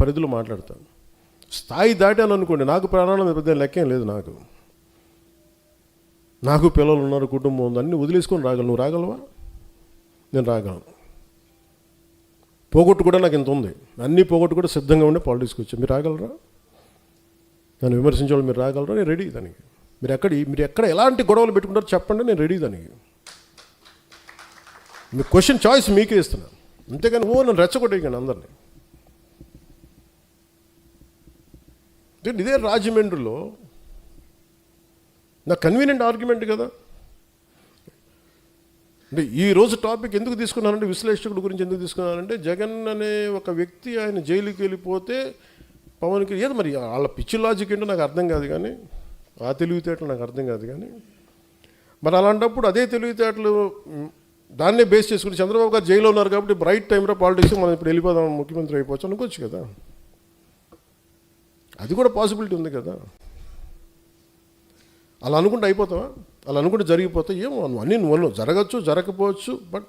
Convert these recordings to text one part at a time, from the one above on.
పరిధిలో మాట్లాడతాను. స్థాయి దాటాను అనుకోండి, నాకు ప్రాణాలు పెద్ద లెక్కేం లేదు. నాకు పిల్లలు ఉన్నారు, కుటుంబం ఉంది, అన్నీ వదిలేసుకొని రాగలను. నువ్వు రాగలవా? నేను రాగలను. పోగొట్టు కూడా నాకు ఇంత ఉంది, అన్నీ పోగొట్టు కూడా సిద్ధంగా ఉండే పాలిటిక్స్కి వచ్చాను. మీరు రాగలరా? నన్ను విమర్శించేవాళ్ళు మీరు రాగలరా? నేను రెడీ దానికి. మీరు ఎక్కడ ఎలాంటి గొడవలు పెట్టుకుంటారో చెప్పండి, నేను రెడీ దానికి. మీ క్వశ్చన్ చాయిస్ మీకే ఇస్తున్నాను, అంతేగాని నన్ను రెచ్చగొట్టేయకండి అందరినీ. ఇదే రాజమండ్రిలో నాకు కన్వీనియంట్ ఆర్గ్యుమెంట్ కదా. అంటే ఈరోజు టాపిక్ ఎందుకు తీసుకున్నానంటే, విశ్లేషకుడు గురించి ఎందుకు తీసుకున్నానంటే, జగన్ అనే ఒక వ్యక్తి ఆయన జైలుకి వెళ్ళిపోతే పవన్కి ఏదో మరి వాళ్ళ పిచ్చి లాజిక్ ఏంటో నాకు అర్థం కాదు, కానీ ఆ తెలివితేటలు నాకు అర్థం కాదు. కానీ మరి అలాంటప్పుడు అదే తెలివితేటలు దాన్నే బేస్ చేసుకుని చంద్రబాబు గారు జైల్లో ఉన్నారు కాబట్టి రైట్ టైంలో పాలిటిక్స్ మనం ఇప్పుడు వెళ్ళిపోదాం, ముఖ్యమంత్రి అయిపోవచ్చు అనుకోవచ్చు కదా. అది కూడా పాసిబిలిటీ ఉంది కదా. అలా అనుకుంటే అయిపోతావా? అలా అనుకుంటే జరిగిపోతే ఏమో అన్నీ నువ్వు జరగచ్చు, జరగకపోవచ్చు, but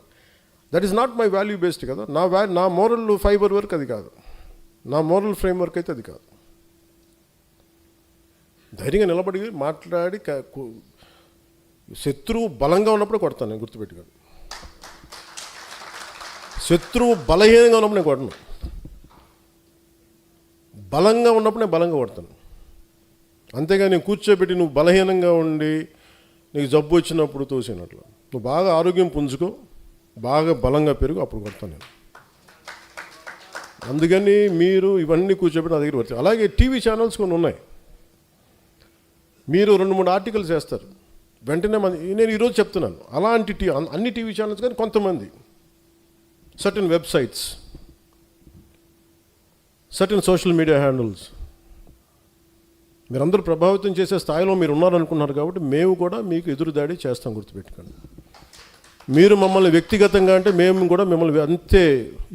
that is not my value based కదా. నా మోరల్ ఫైబర్ వర్క్ అది కాదు, నా మోరల్ ఫ్రేమ్ వర్క్ అయితే అది కాదు. ధైర్యంగా నిలబడి మాట్లాడి శత్రువు బలంగా ఉన్నప్పుడు కొడతాను నేను, గుర్తుపెట్టుకోండి. శత్రువు బలహీనంగా ఉన్నప్పుడు నేను కొట్టను, బలంగా ఉన్నప్పుడు నేను బలంగా కొడతాను. అంతేగాని నేను కూర్చోబెట్టి నువ్వు బలహీనంగా ఉండి నీకు జబ్బు వచ్చినప్పుడు తోసినట్లు. నువ్వు బాగా ఆరోగ్యం పుంజుకో, బాగా బలంగా పెరుగు, అప్పుడు కొడతాను నేను. అందుకని మీరు ఇవన్నీ కూర్చోబెట్టి నా దగ్గర వచ్చారు. అలాగే టీవీ ఛానల్స్ కొన్ని ఉన్నాయి, మీరు 2-3 ఆర్టికల్స్ వేస్తారు, వెంటనే నేను ఈరోజు చెప్తున్నాను, అలాంటి అన్ని టీవీ ఛానల్స్ కానీ కొంతమంది certain websites, certain social media handles మీరందరూ ప్రభావితం చేసే స్థాయిలో మీరు ఉన్నారనుకున్నారు కాబట్టి మేము కూడా మీకు ఎదురుదాడి చేస్తాం, గుర్తుపెట్టుకోండి. మీరు మమ్మల్ని వ్యక్తిగతంగా అంటే మేము కూడా మిమ్మల్ని అంతే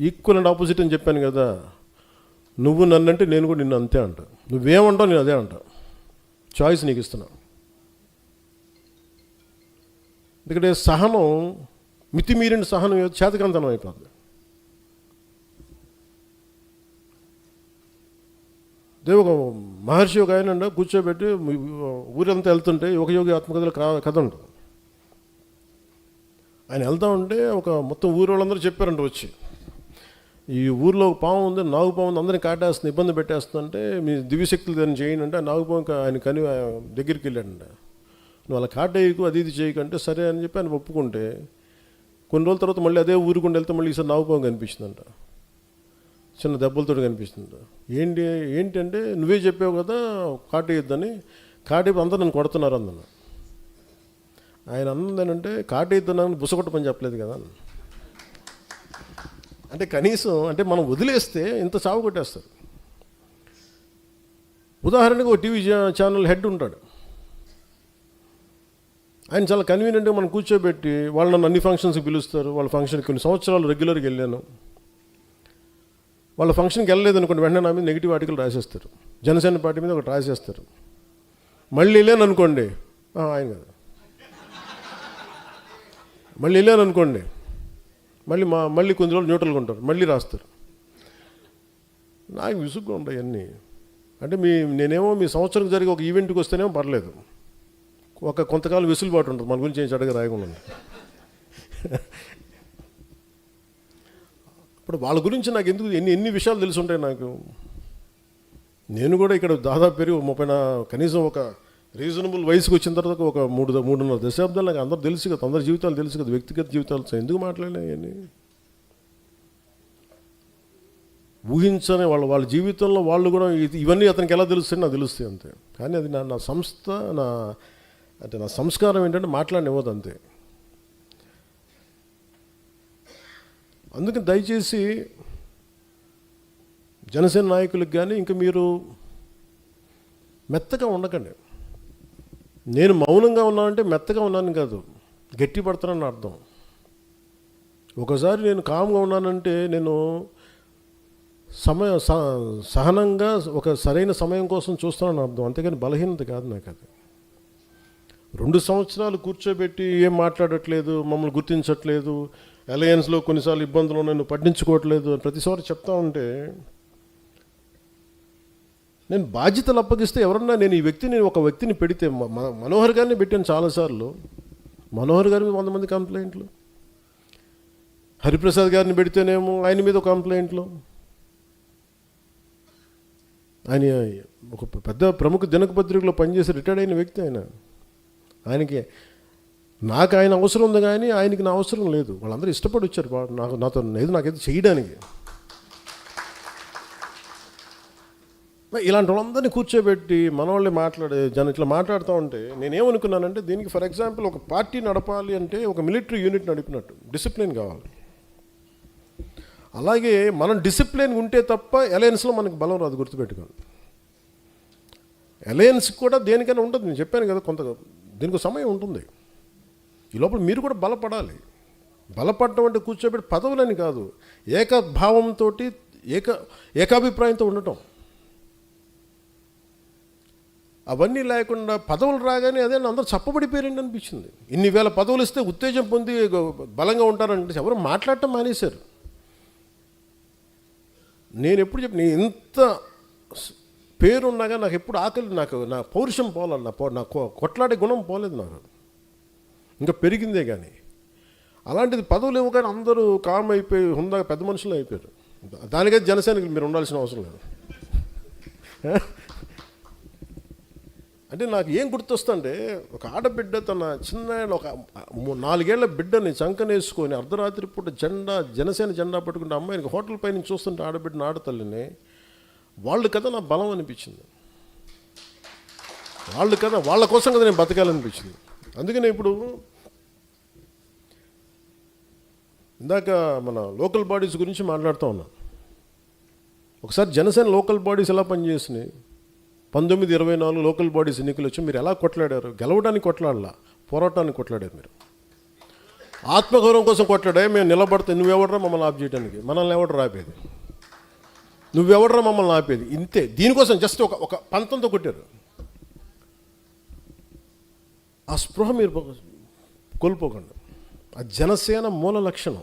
ఈక్వల్ అండ్ ఆపోజిట్ అని చెప్పాను కదా. నువ్వు నన్నంటే నేను కూడా నిన్ను అంతే అంట, నువ్వేమంటావు నేను అదే అంటా. చాయిస్ నీకు ఇస్తున్నా. ఎందుకంటే సహనం, మితిమీరిన సహనం చేతకంతనం అయిపోతుంది. ఒక మహర్షి ఒక ఆయన కూర్చోబెట్టి ఊరంతా వెళ్తుంటే ఒక యోగి ఆత్మకథలో కథ ఉంటుంది. ఆయన వెళ్తూ ఉంటే మొత్తం ఊరి వాళ్ళందరూ చెప్పారంట వచ్చి, ఈ ఊరిలో ఒక పాము ఉంది, నాగు పాము ఉంది, అందరినీ కాటేస్తుంది, ఇబ్బంది పెట్టేస్తుందంటే మీ దివ్యశక్తులు దాన్ని చేయండి అంటే ఆ నాగుపాము ఆయన కని దగ్గరికి వెళ్ళాడంట. నువ్వు అలా కాటేయకు, అది ఇది చేయకంటే సరే అని చెప్పి ఆయన ఒప్పుకుంటే కొన్ని రోజుల తర్వాత మళ్ళీ అదే ఊరుకుండా వెళ్తే మళ్ళీ ఈసారి నాగుపాము కనిపిస్తుందంట, చిన్న దెబ్బలతో కనిపిస్తుంది. ఏంటంటే నువ్వే చెప్పావు కదా కాటేయొద్దని, కాటేపు అందరూ నన్ను కొడుతున్నారు అందన్న. ఆయన అన్నదేనంటే కాటేయొద్దన్నాను బుసగొట్ట పని చెప్పలేదు కదా. అంటే కనీసం అంటే మనం వదిలేస్తే ఇంత చావు కొట్టేస్తారు. ఉదాహరణకు ఒక టీవీ ఛానల్ హెడ్ ఉంటాడు, ఆయన చాలా కన్వీనియంట్గా మనం కూర్చోబెట్టి వాళ్ళు నన్ను అన్ని ఫంక్షన్స్కి పిలుస్తారు. వాళ్ళ ఫంక్షన్కి కొన్ని సంవత్సరాలు రెగ్యులర్గా వెళ్ళాను, వాళ్ళ ఫంక్షన్కి వెళ్ళలేదు అనుకోండి, వెంటనే నా మీద నెగిటివ్ ఆర్టికల్ రాసేస్తారు, జనసేన పార్టీ మీద ఒకటి రాసేస్తారు. మళ్ళీ వెళ్ళాను అనుకోండి, ఆయన కదా, మళ్ళీ వెళ్ళాను అనుకోండి, మళ్ళీ కొన్ని రోజులు న్యూట్రల్గా ఉంటారు, మళ్ళీ రాస్తారు. నాకు విసుగ్గా ఉంటాయి అన్నీ. అంటే నేనేమో మీ సంవత్సరం జరిగే ఒక ఈవెంట్కి వస్తేనేమో పర్లేదు, కొంతకాలం వెసులుబాటు ఉంటుంది, మన గురించి ఏం చెడ్డగా రాయకుండా. ఇప్పుడు వాళ్ళ గురించి నాకు ఎందుకు ఎన్ని విషయాలు తెలిసి ఉంటాయి నాకు. నేను కూడా ఇక్కడ దాదాపు పెరిగి 30 కనీసం ఒక రీజనబుల్ వయసుకు వచ్చిన తర్వాత ఒక 3.5 దశాబ్దాలు నాకు అందరూ తెలుసు కదా, అందరి జీవితాలు తెలుసు కదా, వ్యక్తిగత జీవితాలు ఎందుకు మాట్లాడినాయని ఊహించని వాళ్ళ జీవితంలో వాళ్ళు కూడా ఇవన్నీ అతనికి ఎలా తెలుస్తాయి నాకు తెలుస్తాయి అంతే. కానీ అది నా సంస్థ, నా సంస్కారం ఏంటంటే మాట్లాడనివ్వదు అంతే. అందుకని దయచేసి జనసేన నాయకులకు కానీ ఇంకా మీరు మెత్తగా ఉండకండి. నేను మౌనంగా ఉన్నానంటే మెత్తగా ఉన్నాను కాదు, గట్టి పడతానని అర్థం. ఒకసారి నేను కామ్గా ఉన్నానంటే నేను సహనంగా ఒక సరైన సమయం కోసం చూస్తానని అర్థం, అంతేగాని బలహీనత కాదు నాకు అది. 2 సంవత్సరాలు కూర్చోబెట్టి ఏం మాట్లాడట్లేదు, మమ్మల్ని గుర్తించట్లేదు, అలయన్స్లో కొన్నిసార్లు ఇబ్బందులు ఉన్నాయి, నువ్వు పట్టించుకోవట్లేదు అని ప్రతిసారి చెప్తా ఉంటే నేను బాధ్యతలు అప్పగిస్తే ఎవరన్నా నేను ఒక వ్యక్తిని పెడితే మనోహర్ గారిని పెట్టాను చాలాసార్లు. మనోహర్ గారి మీద 100 మంది కంప్లైంట్లు, హరిప్రసాద్ గారిని పెడితేనేమో ఆయన మీద ఒక కంప్లైంట్లు. ఆయన ఒక పెద్ద ప్రముఖ దినపత్రికలో పనిచేసి రిటైర్డ్ అయిన వ్యక్తి ఆయనకి నాకు ఆయన అవసరం ఉంది కానీ ఆయనకి నా అవసరం లేదు. వాళ్ళందరూ ఇష్టపడి వచ్చారు నాతో నాకైతే చేయడానికి. ఇలాంటి వాళ్ళందరినీ కూర్చోబెట్టి మనవాళ్ళే ఇట్లా మాట్లాడుతూ ఉంటే నేనేమనుకున్నానంటే, దీనికి ఫర్ ఎగ్జాంపుల్ ఒక పార్టీ నడపాలి అంటే ఒక మిలిటరీ యూనిట్ నడిపినట్టు డిసిప్లిన్ కావాలి. అలాగే మనం డిసిప్లిన్ ఉంటే తప్ప అలయన్స్లో మనకు బలం రాదు, గుర్తుపెట్టుకోండి. అలయన్స్ కూడా దేనికైనా ఉంటుంది. నేను చెప్పాను కదా, దీనికి సమయం ఉంటుంది. ఈ లోపల మీరు కూడా బలపడాలి. బలపడటం అంటే కూర్చోబెట్టి పదవులని కాదు, ఏకభావంతో ఏకాభిప్రాయంతో ఉండటం. అవన్నీ లేకుండా పదవులు రాగానే అదే అందరూ చప్పబడిపోయారండి అనిపించింది. ఇన్ని వేల పదవులు ఇస్తే ఉత్తేజం పొంది బలంగా ఉంటారంటే ఎవరు మాట్లాడటం మానేశారు. నేను ఎప్పుడు చెప్పి ఇంత పేరున్నాగా నాకు ఎప్పుడు ఆకలి, నా పౌరుషం పోవాలి, నా కొట్లాడే గుణం పోలేదు నాకు, ఇంకా పెరిగిందే కానీ. అలాంటిది పదవులు ఇవ్వగానే అందరూ కామ్ అయిపోయి హుందాగా పెద్ద మనుషులు అయిపోయారు. దానికైతే జనసేనకి మీరు ఉండాల్సిన అవసరం లేదు. అంటే నాకు ఏం గుర్తొస్తుంటే, ఒక ఆడబిడ్డ తన ఒక 4 ఏళ్ల బిడ్డని చంకనేసుకొని అర్ధరాత్రి పూట జనసేన జెండా పట్టుకుంటే అమ్మాయికి హోటల్ పై నుంచి చూస్తుంటే ఆడబిడ్డని, ఆడతల్లిని, వాళ్ళు కదా నా బలం అనిపించింది. వాళ్ళు కదా, వాళ్ళ కోసం కదా నేను బతకాలనిపించింది. అందుకనే ఇప్పుడు ఇందాక మన లోకల్ బాడీస్ గురించి మాట్లాడుతూ ఉన్నాం. ఒకసారి జనసేన లోకల్ బాడీస్ ఎలా పనిచేసినాయి, 1924 లోకల్ బాడీస్ ఎన్నికలు వచ్చి మీరు ఎలా కొట్లాడారు? గెలవడానికి కొట్లాడలా, పోరాటానికి కొట్లాడారు. మీరు ఆత్మగౌరవం కోసం కొట్లాడే. మేము నిలబడితే నువ్వెవడరా మమ్మల్ని ఆప్ చేయడానికి, మనల్ని ఎవడరా ఆపేది, నువ్వెవడరా మమ్మల్ని ఆపేది, ఇంతే. దీనికోసం జస్ట్ ఒక పంతంతో కొట్టారు. ఆ స్పృహ మీరు కోల్పోకండి. ఆ జనసేన మూల లక్షణం.